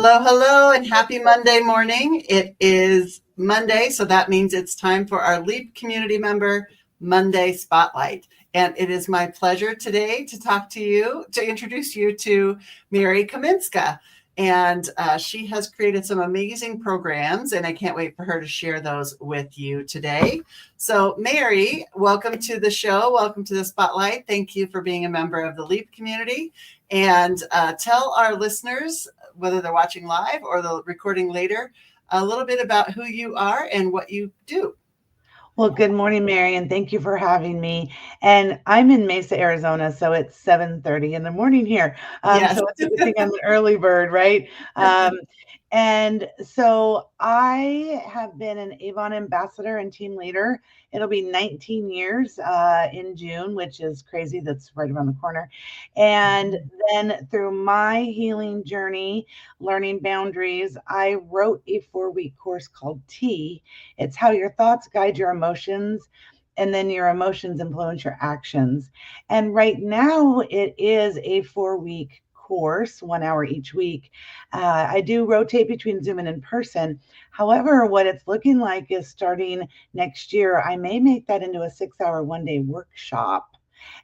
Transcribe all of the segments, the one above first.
Hello, hello, and happy Monday morning. It is Monday, so that means it's time for our LEAP community member Monday Spotlight. And it is my pleasure today to talk to you, to introduce you to Mary Kominska. And she has created some amazing programs, and I can't wait for her to share those with you today. So, Mary, welcome to the show. Welcome to the Spotlight. Thank you for being a member of the LEAP community. And tell our listeners, whether they're watching live or the recording later, a little bit about who you are and what you do. Well, good morning, Mary, and thank you for having me. And I'm in Mesa, Arizona, so it's 7:30 in the morning here. Yes. So it's a good thing I'm an early bird, right? And so I have been an Avon ambassador and team leader. It'll be 19 years in June, which is crazy. That's right around the corner. And then through my healing journey, learning boundaries, I wrote a 4-week course called T. It's how your thoughts guide your emotions, and then your emotions influence your actions. And right now, it is a 4-week course, 1 hour each week. I do rotate between Zoom and in person. However, what it's looking like is starting next year, I may make that into a 6-hour, 1-day workshop.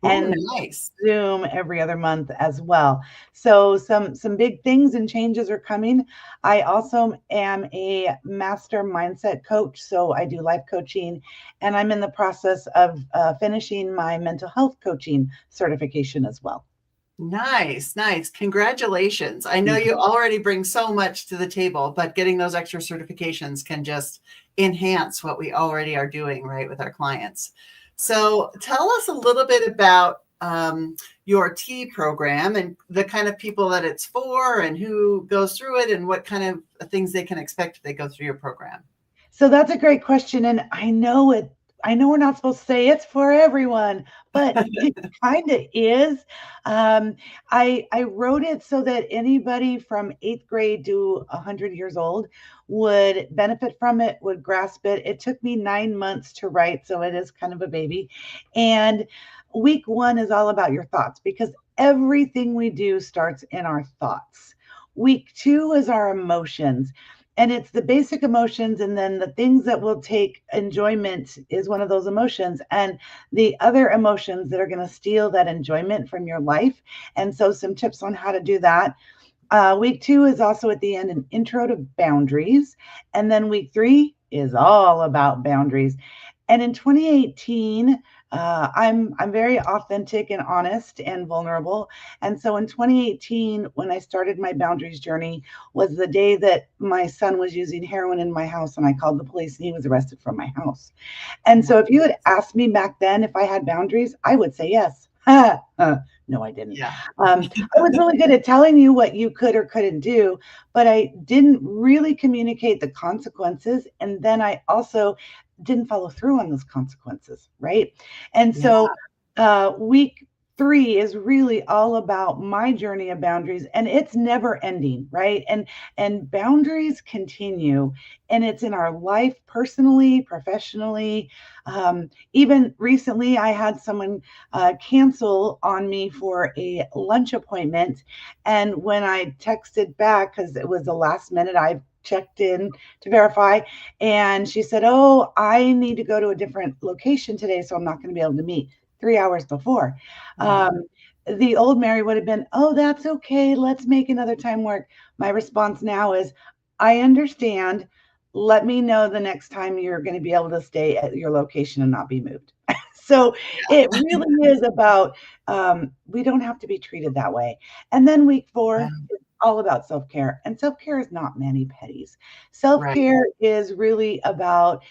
And nice. Zoom every other month as well. So some big things and changes are coming. I also am a master mindset coach, so I do life coaching, and I'm in the process of finishing my mental health coaching certification as well. Nice, nice. Congratulations. I know you already bring so much to the table, but getting those extra certifications can just enhance what we already are doing, right, with our clients. So tell us a little bit about your T program and the kind of people that it's for and who goes through it and what kind of things they can expect if they go through your program. So that's a great question. And I know we're not supposed to say it's for everyone, but it kind of is. I wrote it so that anybody from 8th grade to 100 years old would benefit from it, would grasp it. It took me 9 months to write, so it is kind of a baby. And week 1 is all about your thoughts, because everything we do starts in our thoughts. Week 2 is our emotions. And it's the basic emotions, and then the things that will take enjoyment is one of those emotions, and the other emotions that are going to steal that enjoyment from your life. And so some tips on how to do that. Week 2 is also at the end an intro to boundaries. And then week 3 is all about boundaries. And in 2018, I'm very authentic and honest and vulnerable. And so in 2018, when I started my boundaries journey, was the day that my son was using heroin in my house, and I called the police and he was arrested from my house. And so if you had asked me back then if I had boundaries, I would say yes. No, I didn't. Yeah. I was really good at telling you what you could or couldn't do, but I didn't really communicate the consequences. And then I also didn't follow through on those consequences, right? And so week 3 is really all about my journey of boundaries, and it's never ending, right? And boundaries continue, and it's in our life, personally, professionally. Even recently, I had someone cancel on me for a lunch appointment, and when I texted back, because it was the last minute, I checked in to verify, and she said, "Oh, I need to go to a different location today, so I'm not going to be able to meet." 3 hours before. The old Mary would have been, "Oh, that's okay. Let's make another time work." My response now is, "I understand. Let me know the next time you're going to be able to stay at your location and not be moved." So it really is about, we don't have to be treated that way. And then week 4 is all about self-care. And self-care is not mani-pedis. Self-care is really about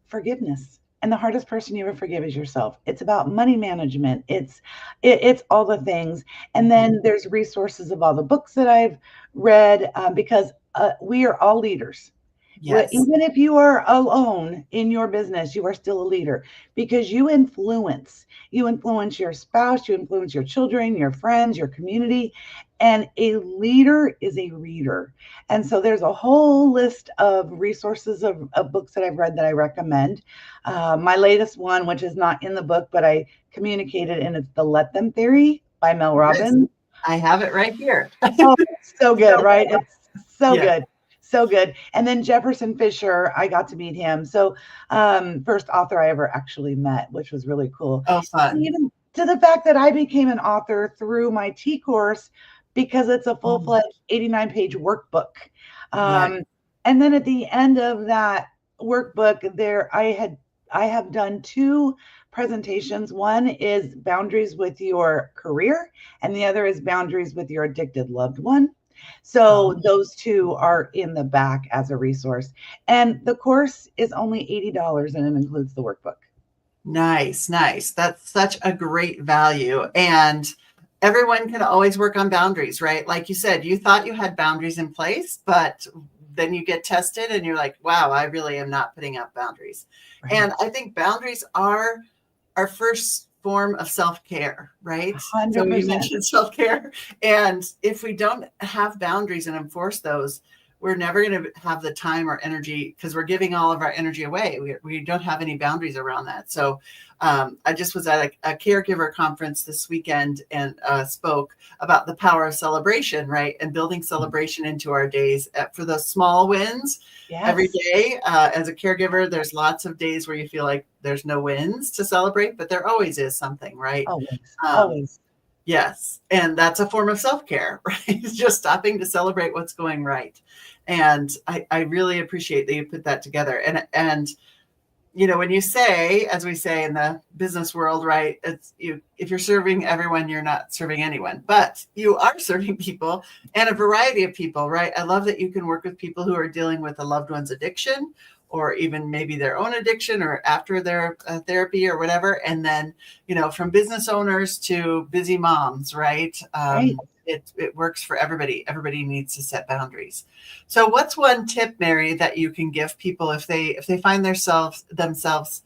forgiveness. And the hardest person you ever forgive is yourself. It's about money management. It's all the things. And then there's resources of all the books that I've read, because we are all leaders. Yes. Even if you are alone in your business, you are still a leader, because you influence your spouse, you influence your children, your friends, your community. And a leader is a reader. And so there's a whole list of resources of books that I've read that I recommend. My latest one, which is not in the book, but I communicated, and it's The Let Them Theory by Mel Robbins. I have it right here. Oh, it's so good, So, right? It's so yeah. good. So good. And then Jefferson Fisher, I got to meet him. So first author I ever actually met, which was really cool. Oh, fun. Even to the fact that I became an author through my T course because it's a full-fledged 89-page workbook. Right. And then at the end of that workbook, I have done two presentations. One is boundaries with your career, and the other is boundaries with your addicted loved one. Oh, So those two are in the back as a resource. And the course is only $80 and it includes the workbook. nice, nice. That's such a great value. And everyone can always work on boundaries, right? Like you said, you thought you had boundaries in place, but then you get tested and you're like, wow, I really am not putting up boundaries. Right. And I think boundaries are our first form of self-care, right? So you 100%. mentioned self-care. And if we don't have boundaries and enforce those, we're never going to have the time or energy because we're giving all of our energy away. We don't have any boundaries around that. So I just was at a caregiver conference this weekend and spoke about the power of celebration, right? And building celebration into our days for those small wins. Every Yes. day as a caregiver, there's lots of days where you feel like there's no wins to celebrate, but there always is something, right? Always. Um, Always. yes. And that's a form of self-care, right? It's just stopping to celebrate what's going right. And I really appreciate that you put that together. And you know, when you say, as we say in the business world, right, it's you, if you're serving everyone, you're not serving anyone, but you are serving people and a variety of people, right? I love that you can work with people who are dealing with a loved one's addiction or even maybe their own addiction or after their therapy or whatever. And then, you know, from business owners to busy moms, right? Right. It works for everybody. Everybody needs to set boundaries. So what's one tip, Mary, that you can give people if they find themselves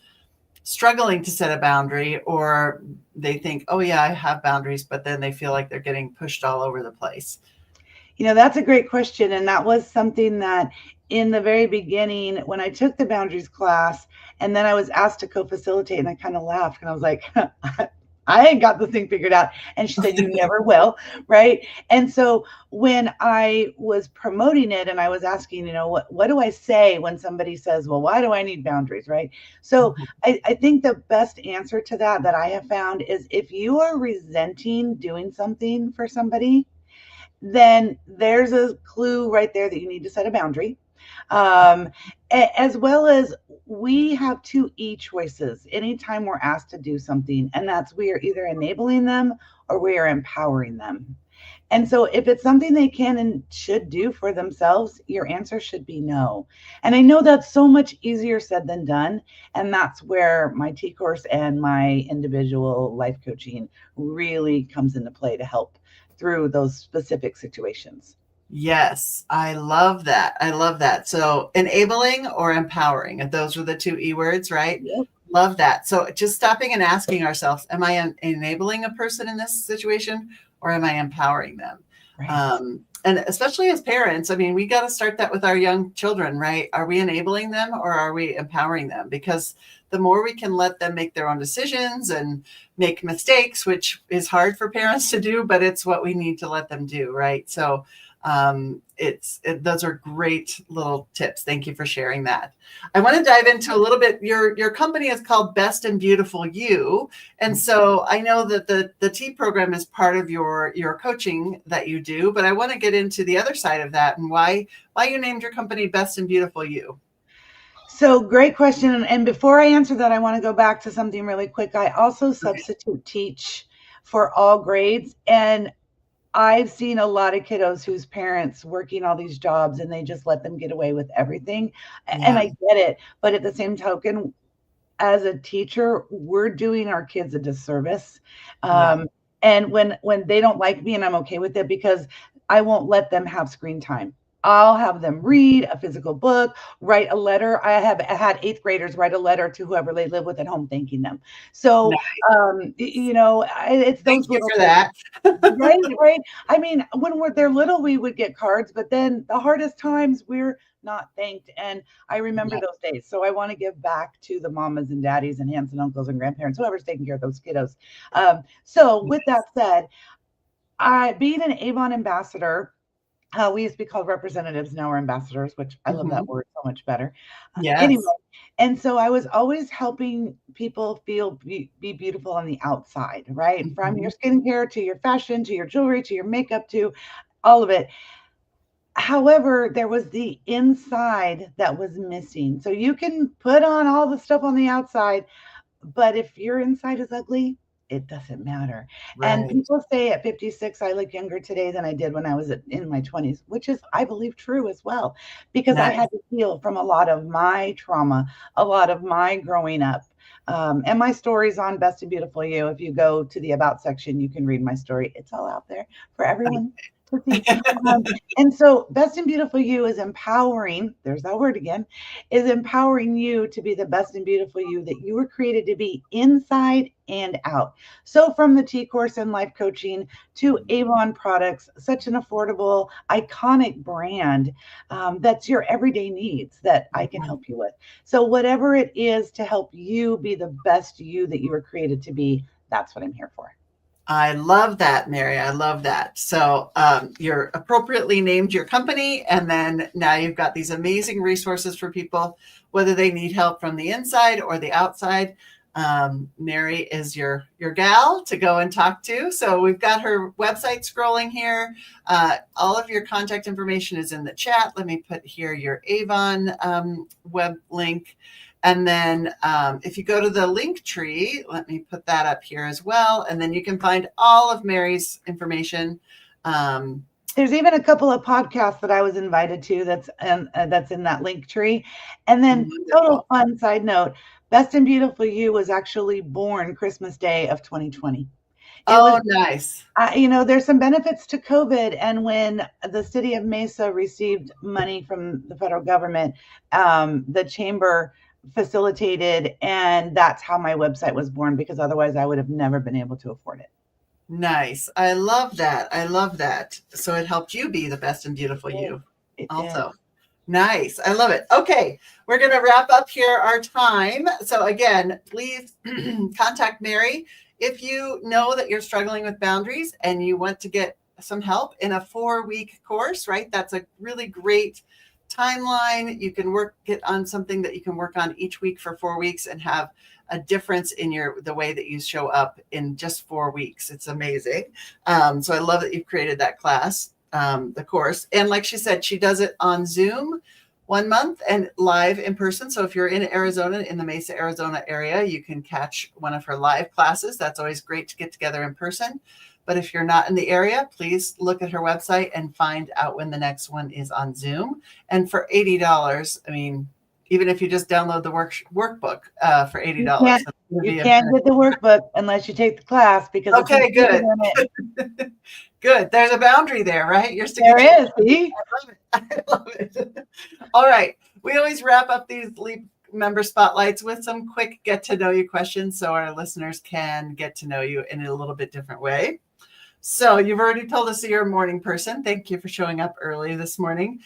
struggling to set a boundary or they think, oh yeah, I have boundaries, but then they feel like they're getting pushed all over the place? You know, that's a great question. And that was something that in the very beginning, when I took the boundaries class, and then I was asked to co facilitate, and I kind of laughed and I was like, I ain't got the thing figured out. And she said, you never will. Right. And so when I was promoting it and I was asking, you know, what do I say when somebody says, well, why do I need boundaries? Right. So I think the best answer to that I have found is if you are resenting doing something for somebody, then there's a clue right there that you need to set a boundary. Um, as well as we have 2 choices anytime we're asked to do something, and that's we are either enabling them or we are empowering them. And so if it's something they can and should do for themselves, your answer should be no. And I know that's so much easier said than done. And that's where my T course and my individual life coaching really comes into play to help through those specific situations. Yes, I love that. I love that. So enabling or empowering, and those are the 2 E words, right? Yep. Love that. So just stopping and asking ourselves, am I enabling a person in this situation or am I empowering them? Right. And especially as parents, I mean, we got to start that with our young children, right? Are we enabling them or are we empowering them? Because the more we can let them make their own decisions and make mistakes, which is hard for parents to do, but it's what we need to let them do, right? So those are great little tips. Thank you for sharing that. I want to dive into a little bit. Your company is called Best and Beautiful You, and so I know that the T program is part of your coaching that you do. But I want to get into the other side of that and why you named your company Best and Beautiful You. So great question. And before I answer that, I want to go back to something really quick. I also substitute teach for all grades. And I've seen a lot of kiddos whose parents working all these jobs and they just let them get away with everything. And Yeah, I get it. But at the same token, as a teacher, we're doing our kids a disservice. yeah, And when they don't like me, and I'm okay with it because I won't let them have screen time. I'll have them read a physical book, write a letter. I have had 8th graders write a letter to whoever they live with at home, thanking them. So, no, it's thank those you little for things. that. Right, right. I mean, when they're little, we would get cards, but then the hardest times we're not thanked. And I remember Yeah, those days. So I want to give back to the mamas and daddies and aunts and uncles and grandparents, whoever's taking care of those kiddos. So with that said, Being an Avon ambassador, we used to be called representatives, now we're ambassadors, which I love that Mhm. word so much better. Anyway, Yes. and so I was always helping people be beautiful on the outside, right? From your Mhm. skincare to your fashion to your jewelry to your makeup to all of it. However, there was the inside that was missing. So you can put on all the stuff on the outside, but if your inside is ugly, it doesn't matter. And Right. people say at 56, I look younger today than I did when I was in my 20s, which is, I believe, true as well, because I Nice. had to heal from a lot of my trauma, a lot of my growing up. And my story's on Best and Beautiful You. If you go to the About section, you can read my story. It's all out there for everyone to see. Um, and so, Best and Beautiful You is empowering, there's that word again, is empowering you to be the best and beautiful you that you were created to be inside and out. So, from the T course and life coaching to Avon products, such an affordable, iconic brand that's your everyday needs that I can help you with. So, whatever it is to help you be the best you that you were created to be, that's what I'm here for. I love that, Mary. I love that. So you're appropriately named your company, and then now you've got these amazing resources for people, whether they need help from the inside or the outside. Mary is your gal to go and talk to. So we've got her website scrolling here. All of your contact information is in the chat. Let me put here your Avon web link. And then if you go to the link tree, let me put that up here as well. And then you can find all of Mary's information. There's even a couple of podcasts that I was invited to that's in that link tree. And then total Wonderful. fun side note, Best and Beautiful You was actually born Christmas Day of 2020. It was Oh, nice. there's some benefits to COVID. And when the city of Mesa received money from the federal government, the chamber facilitated, and that's how my website was born, because otherwise I would have never been able to afford it. Nice. I love that. I love that. So it helped you be the best and beautiful It did. you It did. also. Nice. I love it. Okay. We're going to wrap up here our time. So again, please contact Mary if you know that you're struggling with boundaries and you want to get some help in a 4-week course, right? That's a really great timeline. You can get on something that you can work on each week for 4 weeks and have a difference in the way that you show up in just 4 weeks. It's amazing. So I love that you've created that class, the course. And like she said, she does it on Zoom 1 month and live in person. So if you're in Arizona, in the Mesa, Arizona area, you can catch one of her live classes. That's always great to get together in person. But if you're not in the area, please look at her website and find out when the next one is on Zoom. And for $80, I mean, even if you just download the workbook for $80, You can't get the workbook unless you take the class, because it's okay, included good. in it. Good. There's a boundary there, right? You're sticking There to is. See? I love it. I love it. All right. We always wrap up these Leap member spotlights with some quick get to know you questions so our listeners can get to know you in a little bit different way. So you've already told us that you're a morning person. Thank you for showing up early this morning.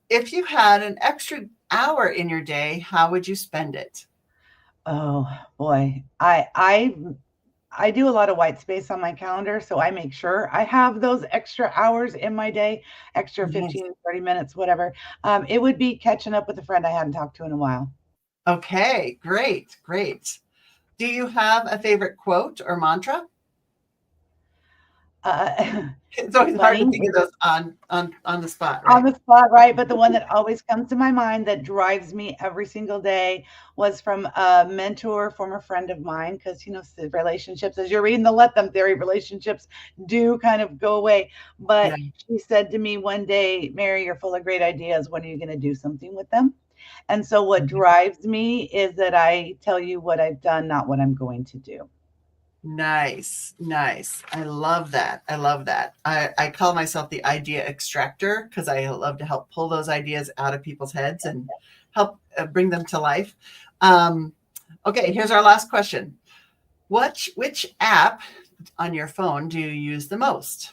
If you had an extra hour in your day, how would you spend it? Oh boy. I do a lot of white space on my calendar, so I make sure I have those extra hours in my day, extra Nice. 15, 30 minutes, whatever. It would be catching up with a friend I hadn't talked to in a while. Okay, great, great. Do you have a favorite quote or mantra? Uh, It's always hard to funny. think of those on the spot, On right? the spot, right? But the one that always comes to my mind that drives me every single day was from a mentor, former friend of mine, because relationships, as you're reading the Let Them theory, relationships do kind of go away. Yeah. But she said to me one day, Mary, you're full of great ideas. When are you going to do something with them? And so what drives me is that I tell you what I've done, not what I'm going to do. Nice, nice. I love that. I love that. I call myself the idea extractor because I love to help pull those ideas out of people's heads and help bring them to life. Okay, here's our last question. Which app on your phone do you use the most?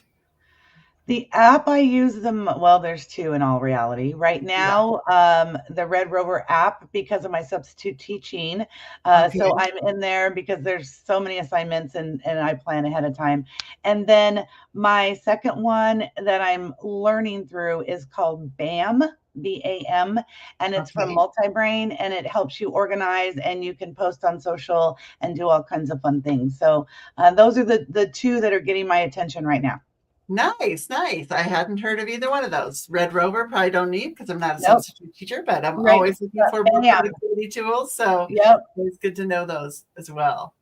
The app I use well, there's two in all reality. Right Yeah. now, the Red Rover app because of my substitute teaching. Okay. So I'm in there because there's so many assignments and I plan ahead of time. And then my second one that I'm learning through is called BAM, BAM, and it's from Okay. Multibrain and it helps you organize and you can post on social and do all kinds of fun things. So those are the two that are getting my attention right now. Nice, nice. I hadn't heard of either one of those. Red Rover probably don't need because I'm not a Nope. substitute teacher, but I'm Right. always looking for more Bam. productivity tools. So Yep. it's good to know those as well.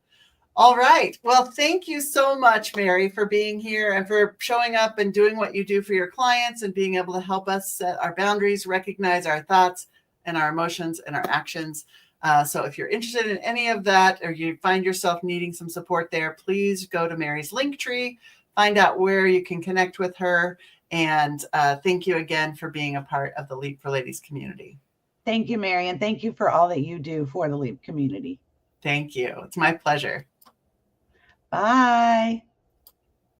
All right. Well, thank you so much, Mary, for being here and for showing up and doing what you do for your clients and being able to help us set our boundaries, recognize our thoughts and our emotions and our actions. So if you're interested in any of that or you find yourself needing some support there, please go to Mary's Linktree, find out where you can connect with her. And thank you again for being a part of the Leap for Ladies community. Thank you, Mary, and thank you for all that you do for the LEAP community. Thank you. It's my pleasure. Bye.